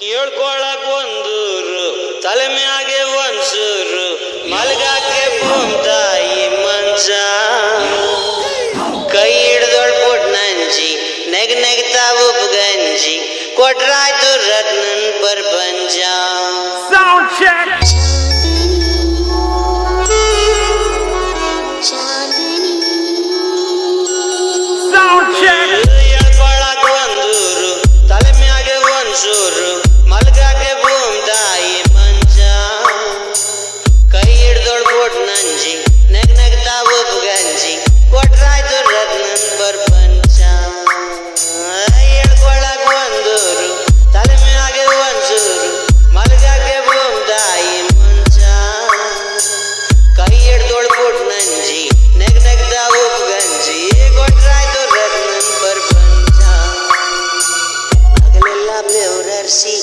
ಹೇಳ್ಕೊಳಕ್ ಒಂದೂರು ತಲೆ ಮ್ಯಾಗೆ ಒಂದ್ಸೂರು ಮಲ್ಗಾಕೆ ತಾಯಿ ಮಂಚ ಕೈ ಹಿಡ್ದೊಳ್ ಪುಟ್ ನಂಜಿ ನೆಗ್ ನೆಗ್ತಾ ಉಪ್ಪು ಗಂಜಿ ಕೊಟ್ರಾಯ್ತು ರತ್ನನ್ ಪ್ರಪಂಚ. Sound check. Sound check. ಹೇಳ್ಕೊಳಕ್ ಒಂದೂರು ತಲೆ ಮ್ಯಾಗೆ ಒಂದ್ಸೂರು ಮಲ್ಗಾಕೆ ತಾಯಿ ಮಂಚ ಕೈ ಹಿಡ್ದೊಳ್ ಪುಟ್ ನಂಜಿ ನೆಗ್ ನೆಗ್ತಾ ಉಪ್ಪು ಗಂಜಿ ಕೊಟ್ರಾಯ್ತು ರತ್ನನ್ ಪ್ರಪಂಚ. ಹೇಳ್ಕೊಳಕ್ ಒಂದೂರು ತಲೆ ಮ್ಯಾಗೆ ಒಂದ್ಸೂರು ಮಲ್ಗಾಕೆ ತಾಯಿ ಮಂಚ ಕೈ ಹಿಡ್ದೊಳ್ ಪುಟ್ ನಂಜಿ ನೆಗ್ ನೆಗ್ತಾ ಉಪ್ಪು ಗಂಜಿ ಕೊಟ್ರಾಯ್ತು ರತ್ನನ್ ಪ್ರಪಂಚ. ಹಗಲೆಲ್ಲ ಬೆವರರ್ಸಿ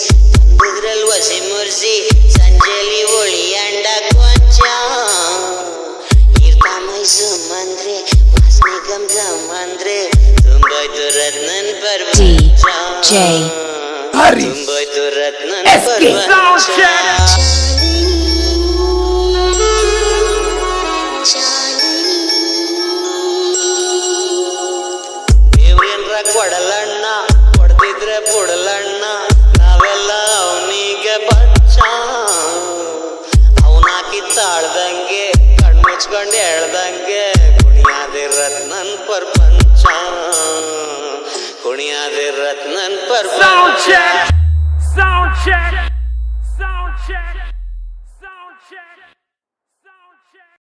ತಂದಿದ್ರಲ್ ವಸಿ ಮುರ್ಸಿ ಸಂಜೆಲಿ ಒಳಿ ಅಂಡ ಕೊಂಚ ಇರ್ತಾ ಮೈಸು ಮಂದ್ರೆ ವಾಸನೆ ಗಮ್ ಗಮ್ ಅಂದ್ರೆ ತುಂಬೋಯ್ತು ರತ್ನನ್ ಪ್ರಪಂಚ. DJ Hari. ತುಂಬೋಯ್ತು Ratnan SK Sound check. ಪ್ರಪಂಚ. ದೇವ್ರೇನ್ರ ಕೊಡಲಣ್ಣ ಕೊಡ್ತಿದ್ರೆ ಕೊಡಲಣ್ಣ ನಾವೆಲ್ಲ ಅವನಿಗೆ ಬಚ್ಚ ಅವನಾಕಿ ತಾಳ್ದಂಗೆ ಕಣ್ಮುಚ್ಕೊಂಡು ಹೇಳ್ದಂಗೆ ಕುಣಿಯಾದೆ ರತ್ನನ್ ಪ್ರಪಂಚ ಕುಣಿಯಾದೆ ರತ್ನನ್ Sound ಪ್ರಪಂಚ. check. Sound check.